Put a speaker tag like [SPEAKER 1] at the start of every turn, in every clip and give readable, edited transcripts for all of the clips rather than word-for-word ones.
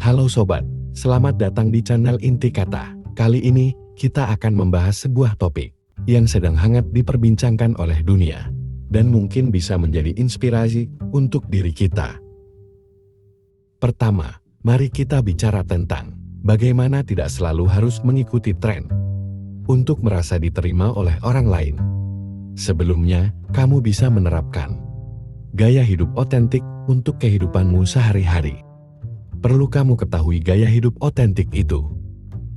[SPEAKER 1] Halo sobat, selamat datang di channel Inti Kata. Kali ini, kita akan membahas sebuah topik yang sedang hangat diperbincangkan oleh dunia dan mungkin bisa menjadi inspirasi untuk diri kita. Pertama, mari kita bicara tentang bagaimana tidak selalu harus mengikuti tren untuk merasa diterima oleh orang lain. Sebelumnya, kamu bisa menerapkan gaya hidup otentik untuk kehidupanmu sehari-hari. Perlu kamu ketahui, gaya hidup otentik itu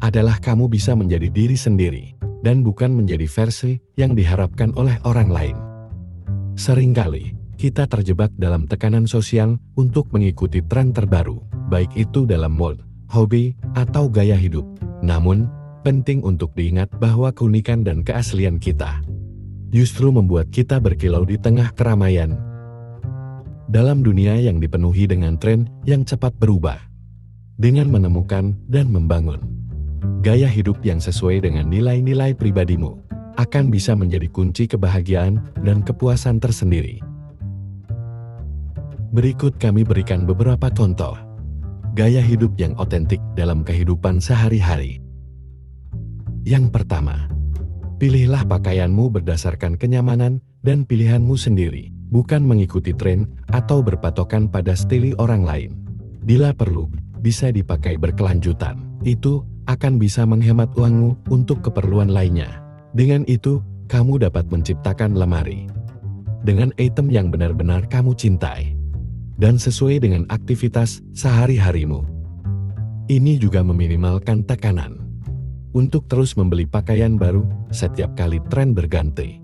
[SPEAKER 1] adalah kamu bisa menjadi diri sendiri dan bukan menjadi versi yang diharapkan oleh orang lain. Seringkali, kita terjebak dalam tekanan sosial untuk mengikuti tren terbaru, baik itu dalam mode, hobi, atau gaya hidup. Namun, penting untuk diingat bahwa keunikan dan keaslian kita justru membuat kita berkilau di tengah keramaian. Dalam dunia yang dipenuhi dengan tren yang cepat berubah, dengan menemukan dan membangun gaya hidup yang sesuai dengan nilai-nilai pribadimu, akan bisa menjadi kunci kebahagiaan dan kepuasan tersendiri. Berikut kami berikan beberapa contoh gaya hidup yang otentik dalam kehidupan sehari-hari. Yang pertama, pilihlah pakaianmu berdasarkan kenyamanan dan pilihanmu sendiri, bukan mengikuti tren atau berpatokan pada stili orang lain. Bila perlu, bisa dipakai berkelanjutan. Itu akan bisa menghemat uangmu untuk keperluan lainnya. Dengan itu, kamu dapat menciptakan lemari dengan item yang benar-benar kamu cintai dan sesuai dengan aktivitas sehari-harimu. Ini juga meminimalkan tekanan untuk terus membeli pakaian baru setiap kali tren berganti.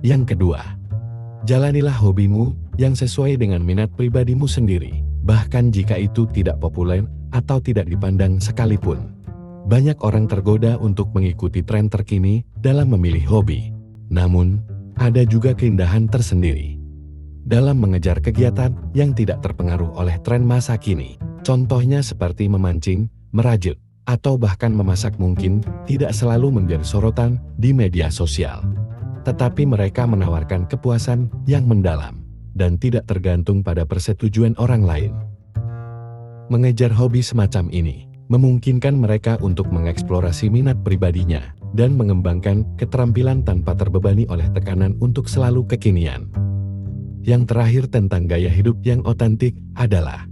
[SPEAKER 1] Yang kedua, jalanilah hobimu yang sesuai dengan minat pribadimu sendiri, bahkan jika itu tidak populer atau tidak dipandang sekalipun. Banyak orang tergoda untuk mengikuti tren terkini dalam memilih hobi. Namun, ada juga keindahan tersendiri dalam mengejar kegiatan yang tidak terpengaruh oleh tren masa kini. Contohnya seperti memancing, merajut, atau bahkan memasak mungkin tidak selalu menjadi sorotan di media sosial. Tetapi mereka menawarkan kepuasan yang mendalam dan tidak tergantung pada persetujuan orang lain. Mengejar hobi semacam ini memungkinkan mereka untuk mengeksplorasi minat pribadinya dan mengembangkan keterampilan tanpa terbebani oleh tekanan untuk selalu kekinian. Yang terakhir tentang gaya hidup yang otentik adalah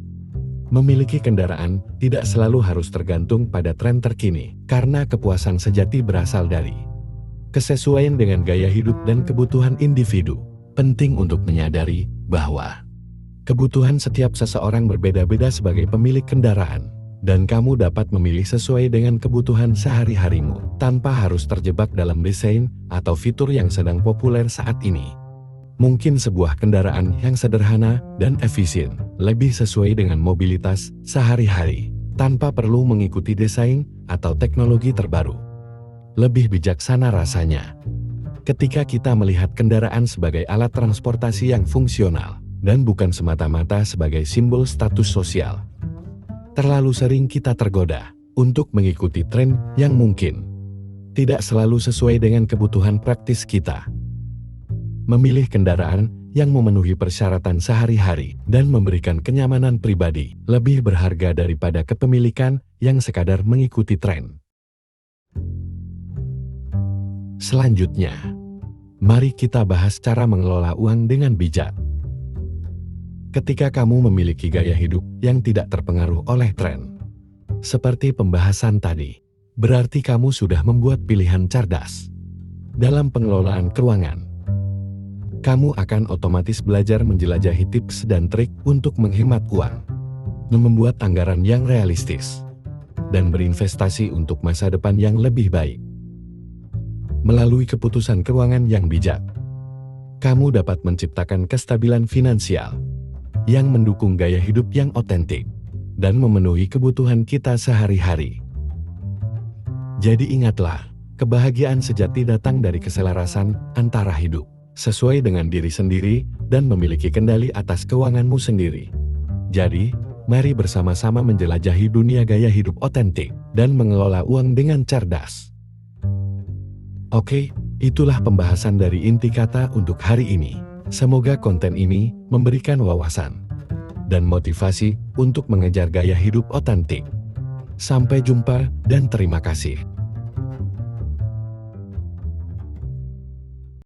[SPEAKER 1] memiliki kendaraan tidak selalu harus tergantung pada tren terkini, karena kepuasan sejati berasal dari kesesuaian dengan gaya hidup dan kebutuhan individu. Penting untuk menyadari bahwa kebutuhan setiap seseorang berbeda-beda sebagai pemilik kendaraan, dan kamu dapat memilih sesuai dengan kebutuhan sehari-harimu, tanpa harus terjebak dalam desain atau fitur yang sedang populer saat ini. Mungkin sebuah kendaraan yang sederhana dan efisien, lebih sesuai dengan mobilitas sehari-hari, tanpa perlu mengikuti desain atau teknologi terbaru. Lebih bijaksana rasanya ketika kita melihat kendaraan sebagai alat transportasi yang fungsional dan bukan semata-mata sebagai simbol status sosial. Terlalu sering kita tergoda untuk mengikuti tren yang mungkin tidak selalu sesuai dengan kebutuhan praktis kita. Memilih kendaraan yang memenuhi persyaratan sehari-hari dan memberikan kenyamanan pribadi lebih berharga daripada kepemilikan yang sekadar mengikuti tren. Selanjutnya, mari kita bahas cara mengelola uang dengan bijak. Ketika kamu memiliki gaya hidup yang tidak terpengaruh oleh tren, seperti pembahasan tadi, berarti kamu sudah membuat pilihan cerdas dalam pengelolaan keuangan. Kamu akan otomatis belajar menjelajahi tips dan trik untuk menghemat uang, membuat anggaran yang realistis, dan berinvestasi untuk masa depan yang lebih baik. Melalui keputusan keuangan yang bijak, kamu dapat menciptakan kestabilan finansial yang mendukung gaya hidup yang otentik dan memenuhi kebutuhan kita sehari-hari. Jadi ingatlah, kebahagiaan sejati datang dari keselarasan antara hidup sesuai dengan diri sendiri dan memiliki kendali atas keuanganmu sendiri. Jadi, mari bersama-sama menjelajahi dunia gaya hidup otentik dan mengelola uang dengan cerdas. Oke, Itulah pembahasan dari inti kata untuk hari ini. Semoga konten ini memberikan wawasan dan motivasi untuk mengejar gaya hidup otentik. Sampai jumpa dan terima kasih.